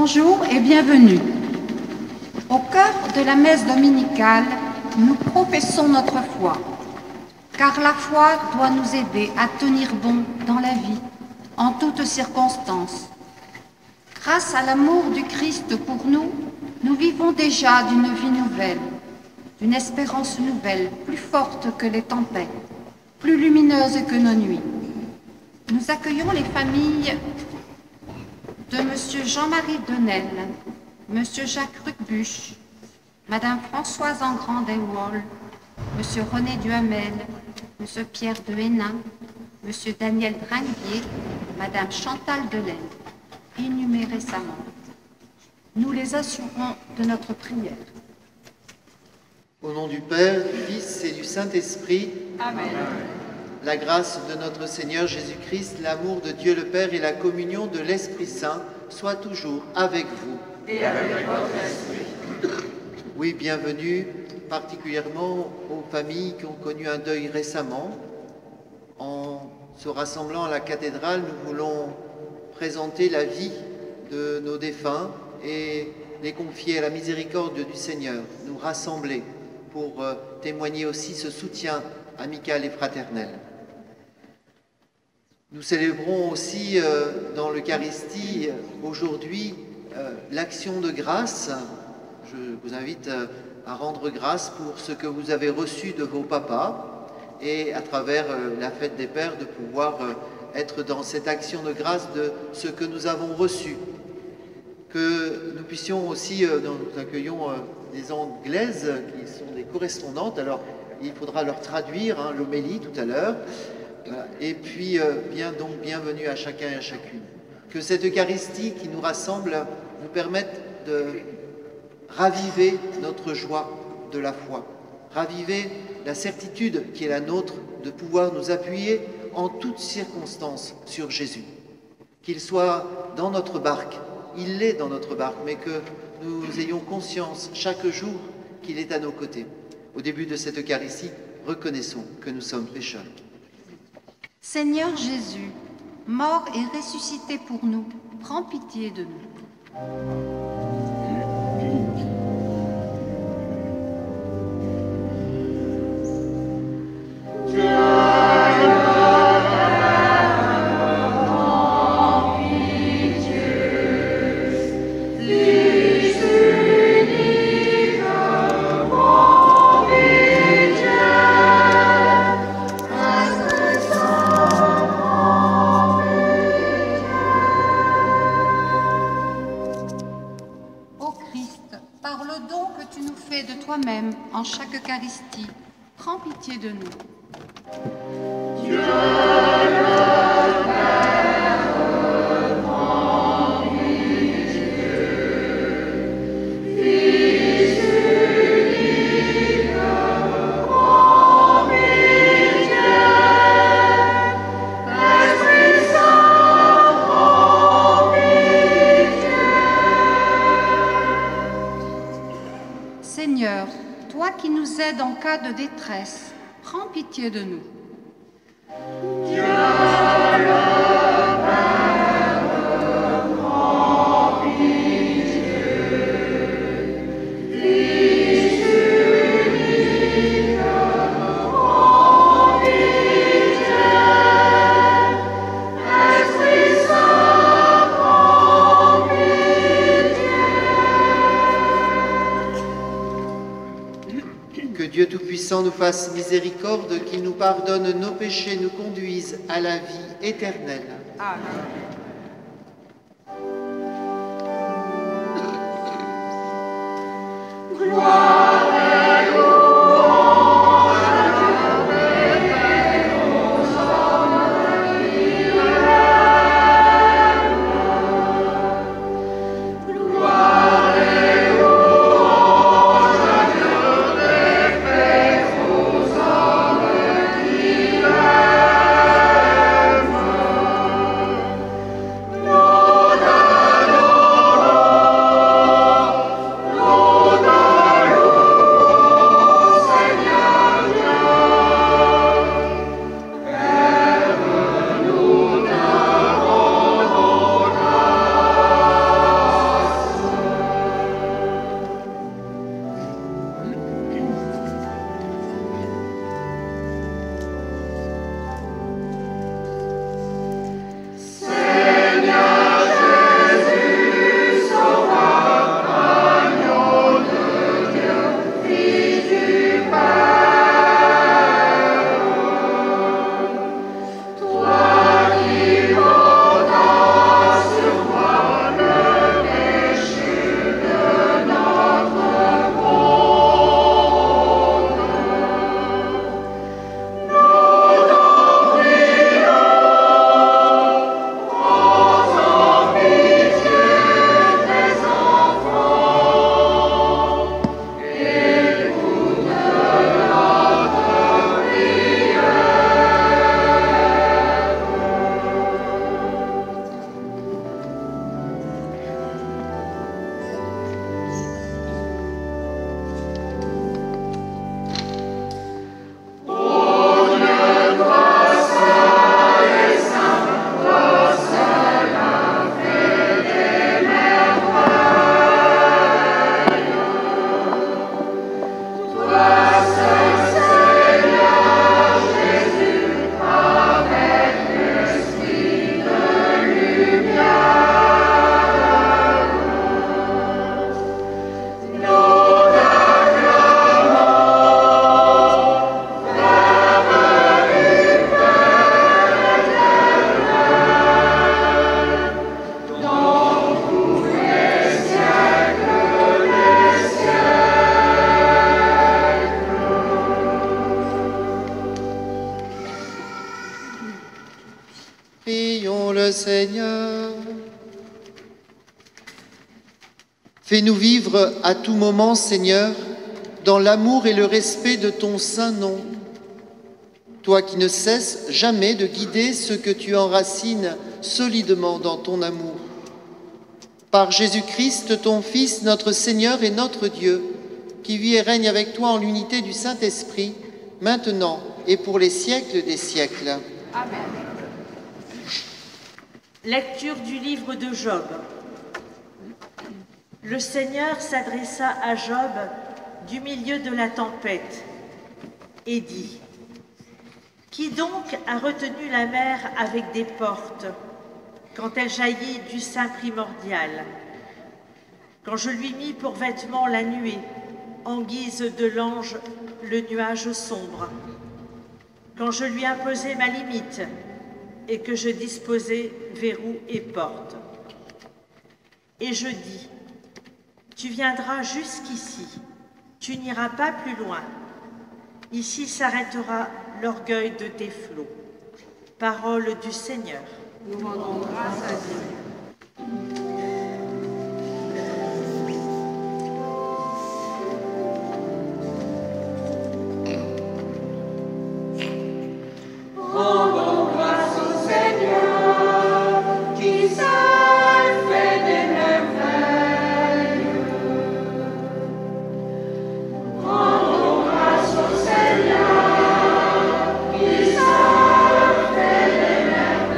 Bonjour et bienvenue. Au cœur de la messe dominicale, nous professons notre foi, car la foi doit nous aider à tenir bon dans la vie, en toutes circonstances. Grâce à l'amour du Christ pour nous, nous vivons déjà d'une vie nouvelle, d'une espérance nouvelle, plus forte que les tempêtes, plus lumineuse que nos nuits. Nous accueillons les familles de M. Jean-Marie Denel, M. Jacques Rucbuche, Mme Françoise Engrand d'Ewol, M. René Duhamel, M. Pierre de Hénin, M. Daniel Dringuier, Mme Chantal Delaine, inhumés récemment. Nous les assurons de notre prière. Au nom du Père, du Fils et du Saint-Esprit, Amen. La grâce de notre Seigneur Jésus-Christ, l'amour de Dieu le Père et la communion de l'Esprit Saint soient toujours avec vous. Et avec votre esprit. Oui, bienvenue particulièrement aux familles qui ont connu un deuil récemment. En se rassemblant à la cathédrale, nous voulons présenter la vie de nos défunts et les confier à la miséricorde du Seigneur, nous rassembler pour témoigner aussi ce soutien amical et fraternel. Nous célébrons aussi dans l'Eucharistie aujourd'hui l'action de grâce. Je vous invite à rendre grâce pour ce que vous avez reçu de vos papas et à travers la fête des pères de pouvoir être dans cette action de grâce de ce que nous avons reçu. Que nous puissions aussi, nous accueillons des Anglaises qui sont des correspondantes, alors il faudra leur traduire l'homélie tout à l'heure. Et puis, bienvenue à chacun et à chacune. Que cette Eucharistie qui nous rassemble nous permette de raviver notre joie de la foi, raviver la certitude qui est la nôtre de pouvoir nous appuyer en toutes circonstances sur Jésus. Qu'il soit dans notre barque, il l'est dans notre barque, mais que nous ayons conscience chaque jour qu'il est à nos côtés. Au début de cette Eucharistie, reconnaissons que nous sommes pécheurs. Seigneur Jésus, mort et ressuscité pour nous, prends pitié de nous. Toi-même, en chaque Eucharistie, prends pitié de nous. Dieu le Père, prends pitié. Fils unique, prends pitié. Esprit Saint, prends pitié. Seigneur, toi qui nous aides en cas de détresse, prends pitié de nous. Dieu le Père, prends pitié. Fils unique, prends pitié. Esprit Saint, prends pitié. Que Dieu Tout-Puissant nous fasse miséricorde, qu'il nous pardonne nos péchés, nous conduise à la vie éternelle. Amen. Gloire. Prions le Seigneur. Fais-nous vivre à tout moment, Seigneur, dans l'amour et le respect de ton saint nom. Toi qui ne cesses jamais de guider ceux que tu enracines solidement dans ton amour. Par Jésus-Christ, ton Fils, notre Seigneur et notre Dieu, qui vit et règne avec toi en l'unité du Saint-Esprit, maintenant et pour les siècles des siècles. Amen. Lecture du livre de Job. Le Seigneur s'adressa à Job du milieu de la tempête et dit : Qui donc a retenu la mer avec des portes, quand elle jaillit du sein primordial, quand je lui mis pour vêtement la nuée, en guise de l'ange le nuage sombre, quand je lui imposai ma limite et que je disposai verrous et portes. Et je dis : Tu viendras jusqu'ici, tu n'iras pas plus loin. Ici s'arrêtera l'orgueil de tes flots. Parole du Seigneur. Nous rendons grâce à Dieu. Rendons grâce au Seigneur, qui seul fait des merveilles. Rendons grâce au Seigneur, qui seul fait des merveilles.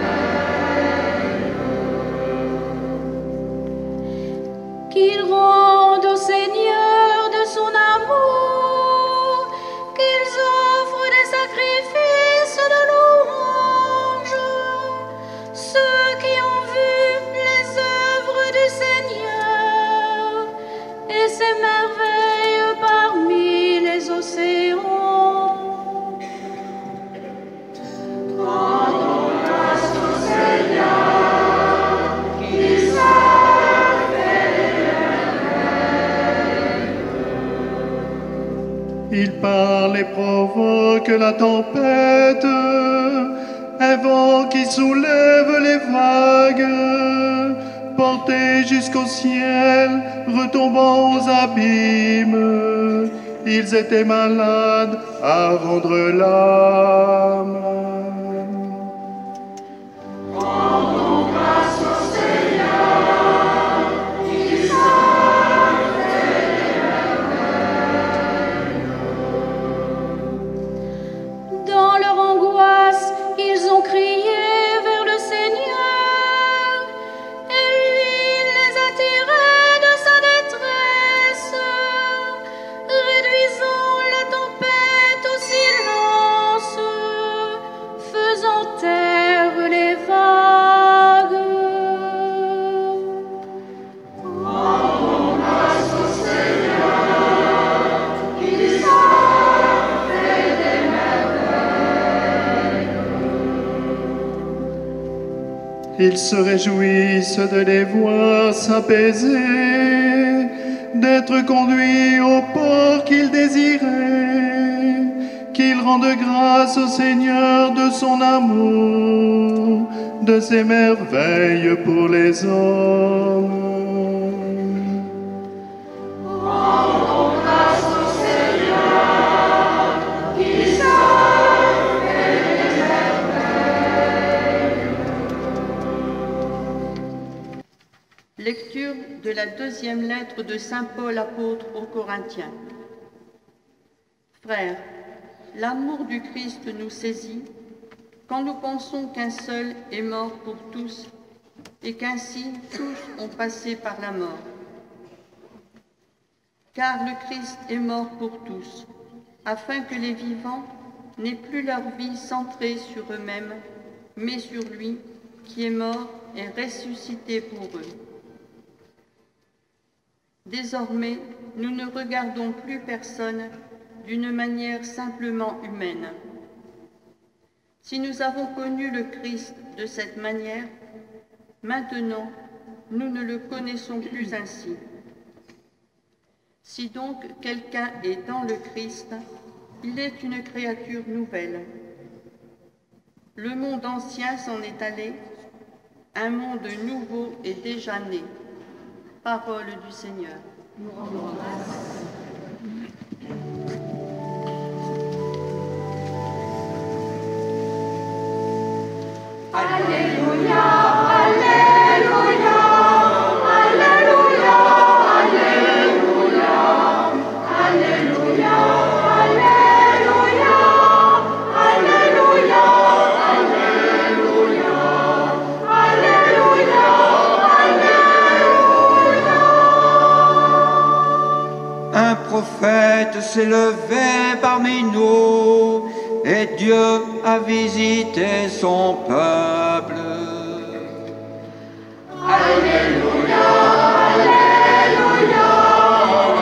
Qu'il rende au Seigneur de son amour, qu'ils offrent des sacrifices de louange. Ceux qui ont vu les œuvres du Seigneur et ses merveilles parmi les océans. Rendons grâce au Seigneur, qui seul fait des merveilles. Il parle et provoque la tempête, un vent qui soulève les vagues, portés jusqu'au ciel, retombant aux abîmes. Ils étaient malades à rendre l'âme. Rendons grâce au Seigneur, qui seul fait des merveilles. Dans leur angoisse, ils ont crié vers le Seigneur, et lui les a tirés de sa détresse, réduisant la tempête au silence, faisant taire les vagues. Rendons grâce au Seigneur, qui seul fait des merveilles. Ils se réjouissent de les voir s'apaiser, d'être conduits au port qu'ils désiraient, qu'ils rendent grâce au Seigneur de son amour, de ses merveilles pour les hommes. Rendons grâce au Seigneur, qui seul fait des merveilles. Lecture de la deuxième lettre de saint Paul apôtre aux Corinthiens. Frères, l'amour du Christ nous saisit quand nous pensons qu'un seul est mort pour tous et qu'ainsi tous ont passé par la mort. Car le Christ est mort pour tous, afin que les vivants n'aient plus leur vie centrée sur eux-mêmes, mais sur lui qui est mort et ressuscité pour eux. Désormais, nous ne regardons plus personne d'une manière simplement humaine. Si nous avons connu le Christ de cette manière, maintenant, nous ne le connaissons plus ainsi. Si donc quelqu'un est dans le Christ, il est une créature nouvelle. Le monde ancien s'en est allé, un monde nouveau est déjà né. Parole du Seigneur. Nous rendons grâce. Alléluia, Alléluia, Alléluia, Alléluia, Alléluia, Alléluia, Alléluia, Alléluia, Alléluia, Alléluia. Un prophète s'est levé parmi nous, et Dieu a visité son peuple. Alléluia, Alléluia,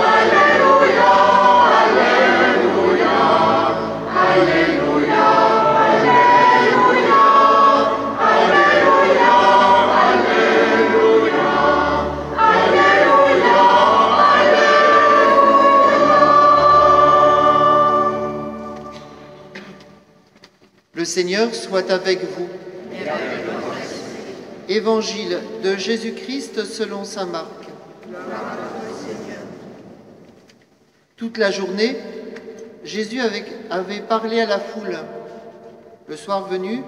Alléluia, Alléluia, Alléluia, Alléluia, Alléluia, Alléluia, Alléluia. Le Seigneur soit avec vous. Évangile de Jésus-Christ selon saint Marc. Toute la journée, Jésus avait parlé à la foule. Le soir venu,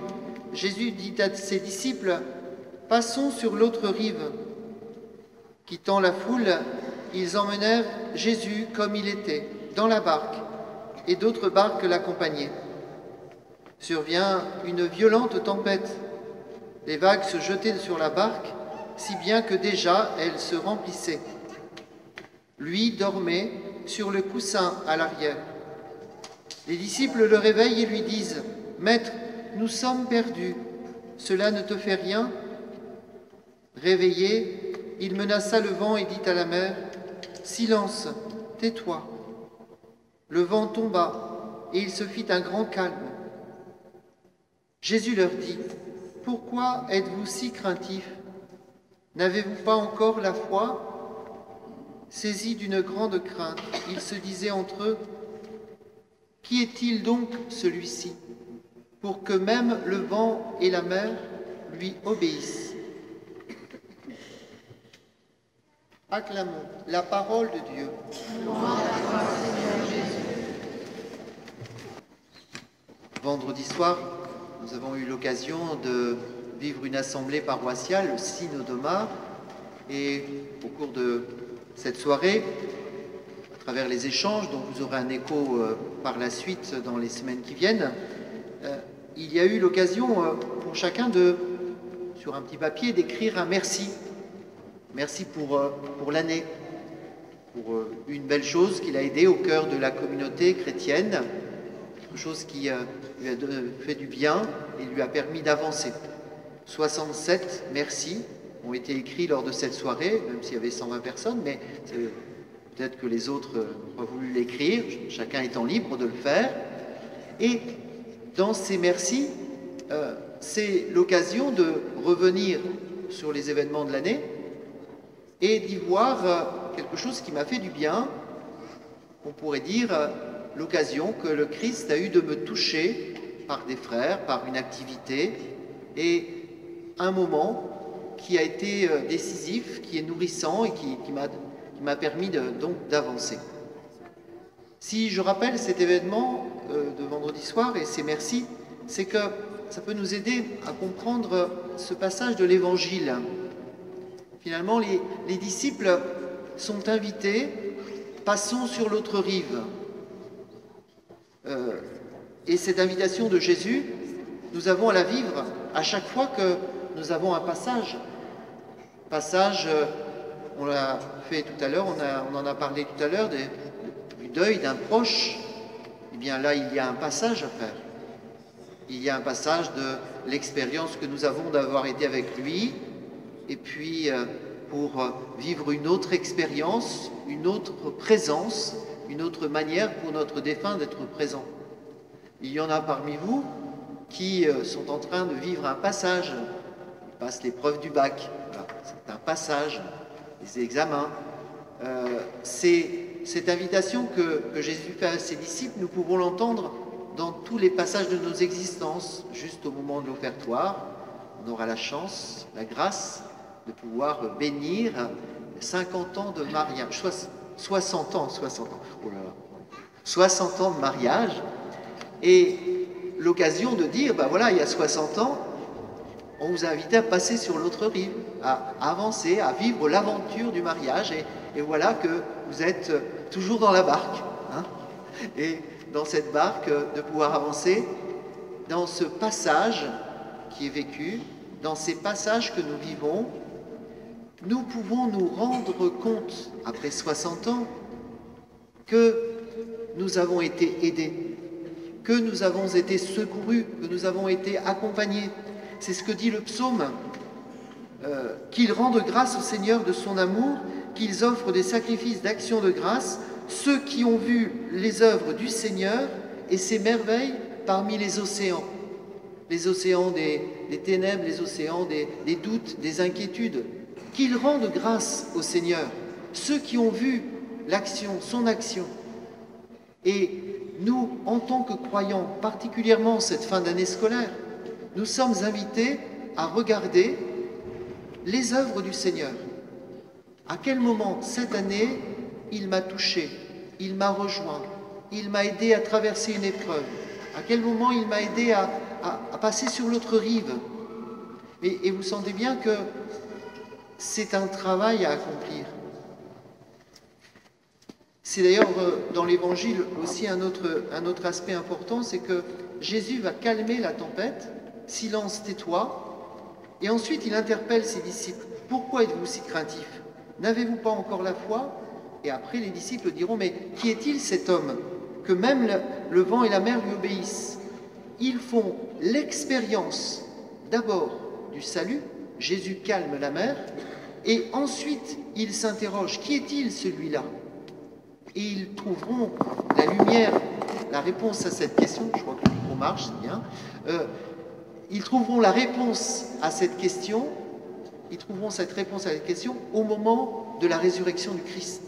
Jésus dit à ses disciples, « Passons sur l'autre rive. » Quittant la foule, ils emmenèrent Jésus comme il était, dans la barque, et d'autres barques l'accompagnaient. Survient une violente tempête. Les vagues se jetaient sur la barque, si bien que déjà elle se remplissait. Lui dormait sur le coussin à l'arrière. Les disciples le réveillent et lui disent, « Maître, nous sommes perdus, cela ne te fait rien ?» Réveillé, il menaça le vent et dit à la mer, « Silence, tais-toi !» Le vent tomba et il se fit un grand calme. Jésus leur dit, « Pourquoi êtes-vous si craintifs? N'avez-vous pas encore la foi ?» Saisis d'une grande crainte, ils se disaient entre eux, « Qui est-il donc celui-ci, pour que même le vent et la mer lui obéissent ?» Acclamons la parole de Dieu. Vendredi soir, nous avons eu l'occasion de vivre une assemblée paroissiale, le Synodoma, et au cours de cette soirée, à travers les échanges, dont vous aurez un écho par la suite dans les semaines qui viennent, il y a eu l'occasion pour chacun de, sur un petit papier, d'écrire un merci. Merci pour l'année, pour une belle chose qu'il a aidé au cœur de la communauté chrétienne, quelque chose qui lui a fait du bien et lui a permis d'avancer. 67 merci ont été écrits lors de cette soirée, même s'il y avait 120 personnes, mais peut-être que les autres n'ont pas voulu l'écrire, chacun étant libre de le faire. Et dans ces merci, c'est l'occasion de revenir sur les événements de l'année et d'y voir quelque chose qui m'a fait du bien, on pourrait dire l'occasion que le Christ a eu de me toucher par des frères, par une activité, et un moment qui a été décisif, qui est nourrissant et qui m'a permis donc d'avancer. Si je rappelle cet événement de vendredi soir et ces merci, c'est que ça peut nous aider à comprendre ce passage de l'Évangile. Finalement, les disciples sont invités, passons sur l'autre rive. Et cette invitation de Jésus, nous avons à la vivre à chaque fois que nous avons un passage. Passage, on l'a fait tout à l'heure, on en a parlé tout à l'heure, du deuil d'un proche. Eh bien là, il y a un passage à faire. Il y a un passage de l'expérience que nous avons d'avoir été avec lui, et puis pour vivre une autre expérience, une autre présence, une autre manière pour notre défunt d'être présent. Il y en a parmi vous qui sont en train de vivre un passage. Ils passent l'épreuve du bac. Voilà. C'est un passage, les examens. C'est cette invitation que Jésus fait à ses disciples, nous pouvons l'entendre dans tous les passages de nos existences, juste au moment de l'offertoire, on aura la chance, la grâce de pouvoir bénir 50 ans de mariage, 60 ans, oh là là, 60 ans de mariage, et l'occasion de dire, ben voilà, il y a 60 ans, on vous a invité à passer sur l'autre rive, à avancer, à vivre l'aventure du mariage, et voilà que vous êtes toujours dans la barque, hein, et dans cette barque, de pouvoir avancer dans ce passage qui est vécu, dans ces passages que nous vivons. Nous pouvons nous rendre compte, après 60 ans, que nous avons été aidés, que nous avons été secourus, que nous avons été accompagnés. C'est ce que dit le psaume, qu'ils rendent grâce au Seigneur de son amour, qu'ils offrent des sacrifices d'action de grâce, ceux qui ont vu les œuvres du Seigneur et ses merveilles parmi les océans des ténèbres, les océans des doutes, des inquiétudes, qu'ils rendent grâce au Seigneur, ceux qui ont vu l'action, son action. Et nous, en tant que croyants, particulièrement cette fin d'année scolaire, nous sommes invités à regarder les œuvres du Seigneur. À quel moment, cette année, il m'a touché, il m'a rejoint, il m'a aidé à traverser une épreuve. À quel moment il m'a aidé à passer sur l'autre rive. Et vous sentez bien que c'est un travail à accomplir. C'est d'ailleurs dans l'Évangile aussi un autre aspect important, c'est que Jésus va calmer la tempête, silence, tais-toi, et ensuite il interpelle ses disciples. Pourquoi êtes-vous si craintifs? N'avez-vous pas encore la foi? Et après les disciples diront, mais qui est-il cet homme que même le vent et la mer lui obéissent? Ils font l'expérience d'abord du salut, Jésus calme la mer, et ensuite ils s'interrogent, qui est-il celui-là? Et ils trouveront la lumière, la réponse à cette question, je crois que le micro marche, c'est bien, ils trouveront la réponse à cette question, ils trouveront cette réponse à cette question au moment de la résurrection du Christ.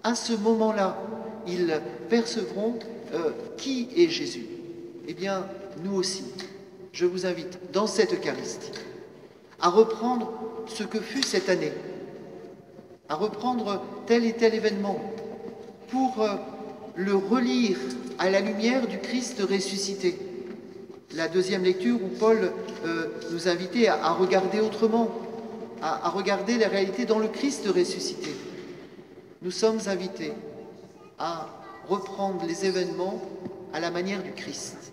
À ce moment-là, ils percevront qui est Jésus. Eh bien, nous aussi, je vous invite, dans cette Eucharistie, à reprendre ce que fut cette année, à reprendre tel et tel événement, pour le relire à la lumière du Christ ressuscité. La deuxième lecture où Paul nous invitait à regarder autrement, à regarder la réalité dans le Christ ressuscité. Nous sommes invités à reprendre les événements à la manière du Christ,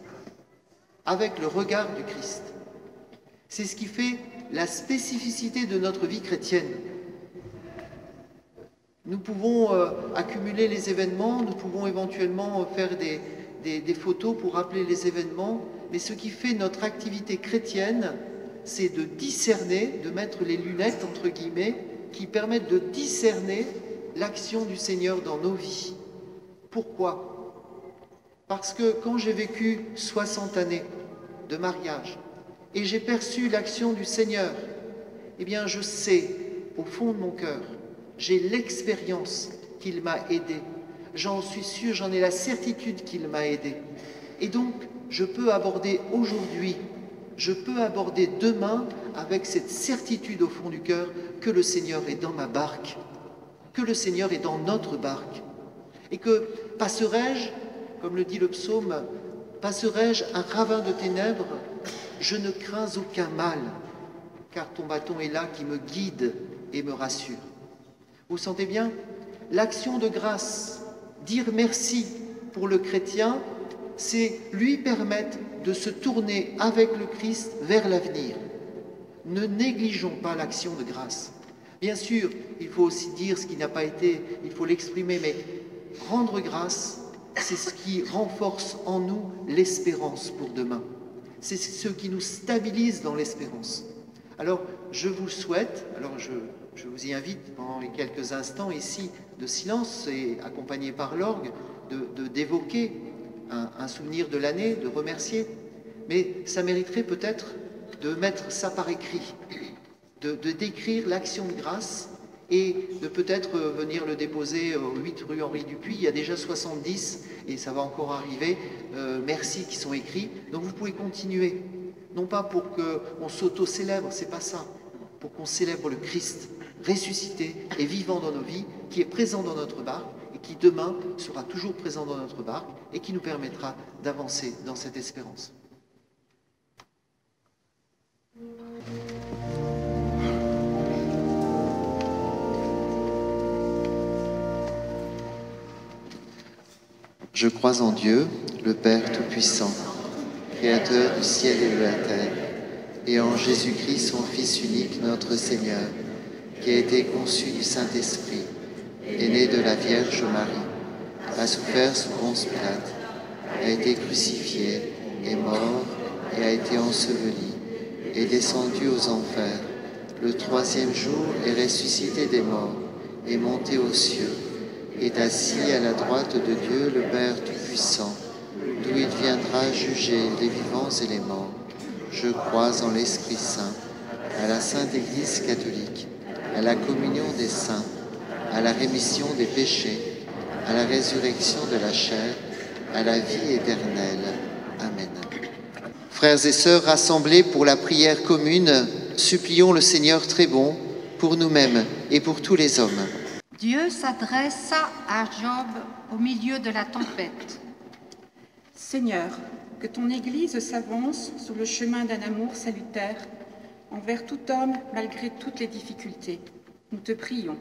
avec le regard du Christ. C'est ce qui fait la spécificité de notre vie chrétienne. Nous pouvons accumuler les événements, nous pouvons éventuellement faire des photos pour rappeler les événements, mais ce qui fait notre activité chrétienne, c'est de discerner, de mettre les lunettes, entre guillemets, qui permettent de discerner l'action du Seigneur dans nos vies. Pourquoi? Parce que quand j'ai vécu 60 années de mariage et j'ai perçu l'action du Seigneur, eh bien je sais, au fond de mon cœur, j'ai l'expérience qu'il m'a aidé. J'en suis sûr, j'en ai la certitude qu'il m'a aidé. Et donc, je peux aborder aujourd'hui, je peux aborder demain avec cette certitude au fond du cœur que le Seigneur est dans ma barque, que le Seigneur est dans notre barque. Et que passerai-je, comme le dit le psaume, passerai-je un ravin de ténèbres, je ne crains aucun mal, car ton bâton est là qui me guide et me rassure. Vous sentez bien? L'action de grâce, dire merci pour le chrétien, c'est lui permettre de se tourner avec le Christ vers l'avenir. Ne négligeons pas l'action de grâce. Bien sûr, il faut aussi dire ce qui n'a pas été, il faut l'exprimer, mais rendre grâce, c'est ce qui renforce en nous l'espérance pour demain. C'est ce qui nous stabilise dans l'espérance. Alors, je vous souhaite, je vous y invite pendant les quelques instants ici de silence et accompagné par l'orgue, d'évoquer un souvenir de l'année, de remercier. Mais ça mériterait peut-être de mettre ça par écrit, de décrire l'action de grâce et de peut-être venir le déposer au 8 rue Henri Dupuis. Il y a déjà 70 et ça va encore arriver. Merci qui sont écrits. Donc vous pouvez continuer. Non pas pour qu'on s'auto-célèbre, c'est pas ça. Pour qu'on célèbre le Christ ressuscité et vivant dans nos vies, qui est présent dans notre barque et qui demain sera toujours présent dans notre barque et qui nous permettra d'avancer dans cette espérance. Je crois en Dieu, le Père Tout-Puissant, Créateur du ciel et de la terre, et en Jésus-Christ, son Fils unique, notre Seigneur, qui a été conçu du Saint-Esprit, est né de la Vierge Marie, a souffert sous Ponce Pilate, a été crucifié, est mort et a été enseveli, est descendu aux enfers, le troisième jour est ressuscité des morts, est monté aux cieux, est assis à la droite de Dieu, le Père Tout-Puissant, d'où il viendra juger les vivants et les morts. Je crois en l'Esprit Saint, à la Sainte Église catholique, à la communion des saints, à la rémission des péchés, à la résurrection de la chair, à la vie éternelle. Amen. Frères et sœurs rassemblés pour la prière commune, supplions le Seigneur très bon pour nous-mêmes et pour tous les hommes. Dieu s'adressa à Job au milieu de la tempête. Seigneur, que ton Église s'avance sur le chemin d'un amour salutaire envers tout homme malgré toutes les difficultés. Nous te prions.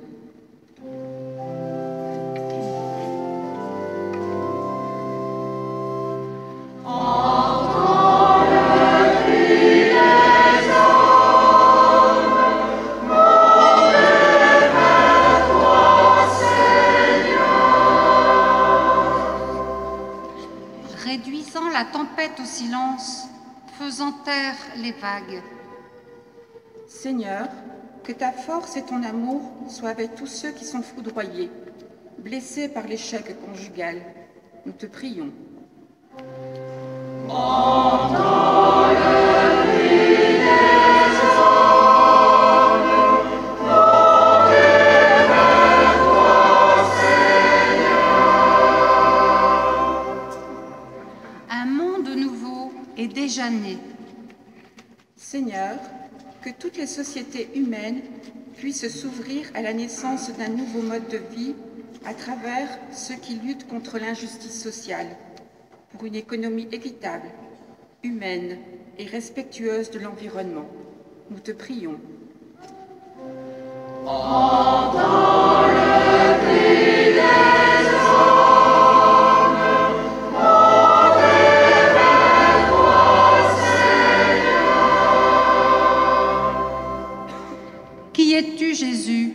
Réduisant la tempête au silence, faisant taire les vagues. Seigneur, que ta force et ton amour soient avec tous ceux qui sont foudroyés, blessés par l'échec conjugal. Nous te prions. Entends le cri des hommes, montez vers toi, Seigneur. Un monde nouveau est déjà né. Seigneur, que toutes les sociétés humaines puissent s'ouvrir à la naissance d'un nouveau mode de vie à travers ceux qui luttent contre l'injustice sociale, pour une économie équitable, humaine et respectueuse de l'environnement. Nous te prions. Entends le cri des hommes, montez vers toi, Seigneur. Qui es-tu, Jésus,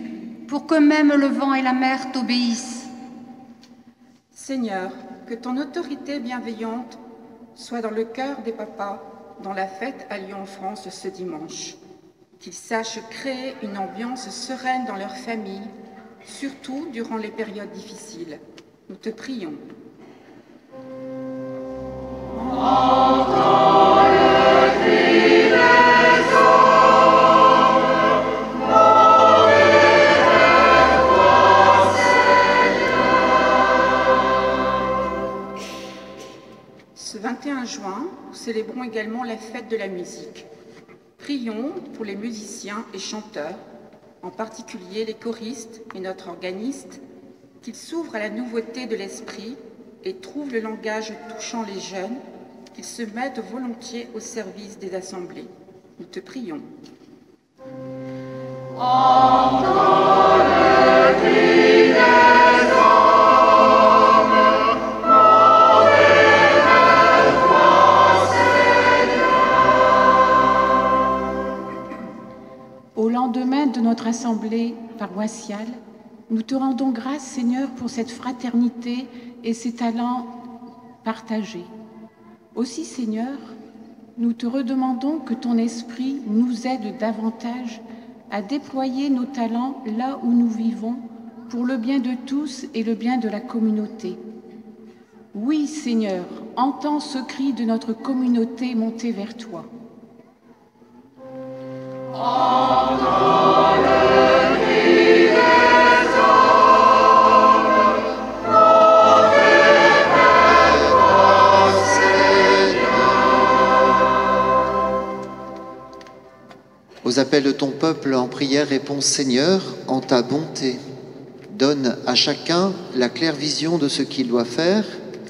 pour que même le vent et la mer t'obéissent? Seigneur, que ton autorité bienveillante soit dans le cœur des papas dans la fête à Lyon en France ce dimanche. Qu'ils sachent créer une ambiance sereine dans leur famille, surtout durant les périodes difficiles. Nous te prions. Entends le cri des hommes, montez vers toi, Seigneur. Ce 21 juin, nous célébrons également la fête de la musique. Prions pour les musiciens et chanteurs, en particulier les choristes et notre organiste, qu'ils s'ouvrent à la nouveauté de l'esprit et trouvent le langage touchant les jeunes, qu'ils se mettent volontiers au service des assemblées. Nous te prions. Entends le cri des hommes, montez vers toi, Seigneur. Au lendemain de notre assemblée paroissiale, nous te rendons grâce, Seigneur, pour cette fraternité et ces talents partagés. Aussi, Seigneur, nous te redemandons que ton esprit nous aide davantage à déployer nos talents là où nous vivons pour le bien de tous et le bien de la communauté. Oui, Seigneur, entends ce cri de notre communauté monter vers toi. Entends le cri des aux appels de ton peuple en prière, réponds Seigneur, en ta bonté. Donne à chacun la claire vision de ce qu'il doit faire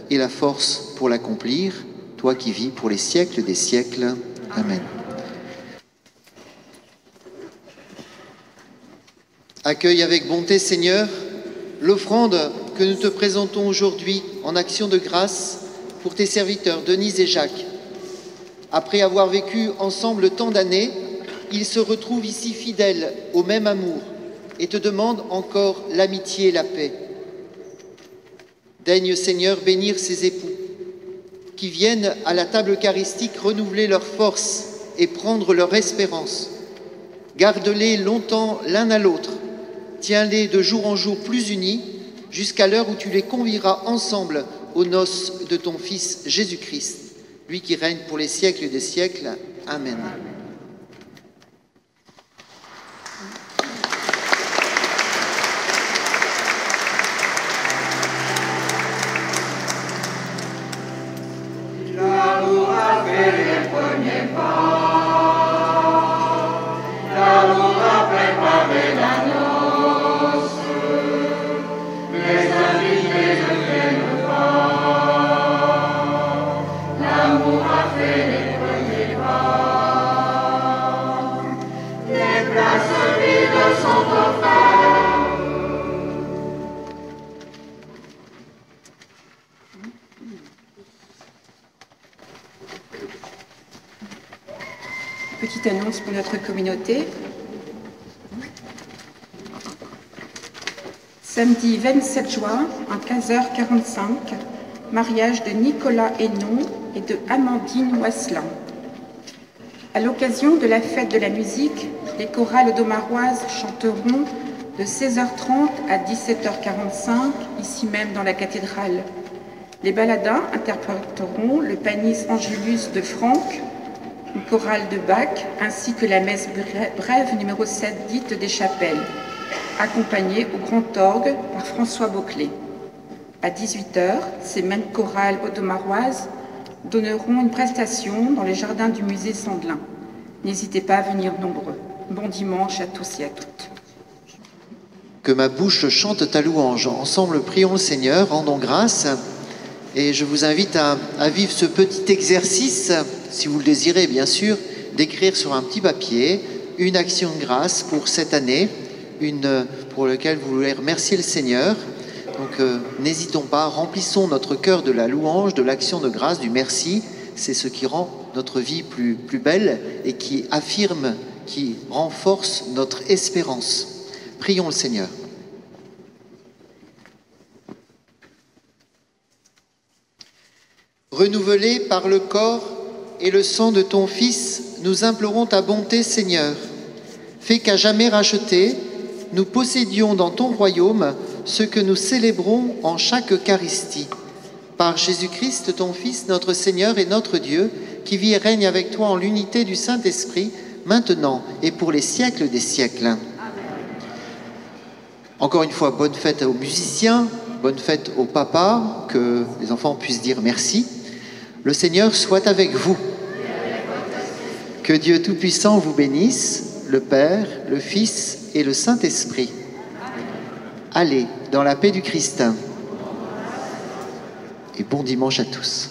et la force pour l'accomplir, toi qui vis pour les siècles des siècles. Amen. Accueille avec bonté, Seigneur, l'offrande que nous te présentons aujourd'hui en action de grâce pour tes serviteurs Denise et Jacques. Après avoir vécu ensemble tant d'années, ils se retrouvent ici fidèles au même amour et te demandent encore l'amitié et la paix. Daigne, Seigneur, bénir ces époux qui viennent à la table eucharistique renouveler leur force et prendre leur espérance. Garde-les longtemps l'un à l'autre. Tiens-les de jour en jour plus unis jusqu'à l'heure où tu les convieras ensemble aux noces de ton Fils Jésus-Christ, lui qui règne pour les siècles des siècles. Amen. L'amour a fait les premiers pas, l'amour a préparé la noce, les invités ne viennent pas. L'amour a fait les premiers pas, les places vides sont offertes. Petite annonce pour notre communauté. Samedi 27 juin, à 15h45, mariage de Nicolas Hénon et de Amandine Wasselin. À l'occasion de la fête de la musique, les chorales audomaroises chanteront de 16h30 à 17h45, ici même dans la cathédrale. Les baladins interpréteront le Panis Angelus de Franck, une chorale de Bach, ainsi que la messe brève numéro 7 dite des chapelles, accompagnée au grand orgue par François Bauclé. À 18h, ces mêmes chorales audomaroises donneront une prestation dans les jardins du musée Sandelin. N'hésitez pas à venir nombreux. Bon dimanche à tous et à toutes. Que ma bouche chante ta louange. Ensemble, prions le Seigneur, rendons grâce. Et je vous invite à vivre ce petit exercice, si vous le désirez bien sûr, d'écrire sur un petit papier une action de grâce pour cette année, pour laquelle vous voulez remercier le Seigneur. Donc n'hésitons pas, remplissons notre cœur de la louange, de l'action de grâce, du merci. C'est ce qui rend notre vie plus belle et qui affirme, qui renforce notre espérance. Prions le Seigneur. Renouvelés par le corps et le sang de ton Fils, nous implorons ta bonté, Seigneur. Fais qu'à jamais rachetés, nous possédions dans ton royaume ce que nous célébrons en chaque Eucharistie. Par Jésus-Christ, ton Fils, notre Seigneur et notre Dieu, qui vit et règne avec toi en l'unité du Saint-Esprit, maintenant et pour les siècles des siècles. Amen. Encore une fois, bonne fête aux musiciens, bonne fête aux papas, que les enfants puissent dire merci. Le Seigneur soit avec vous. Que Dieu Tout-Puissant vous bénisse, le Père, le Fils et le Saint-Esprit. Allez, dans la paix du Christ. Et bon dimanche à tous.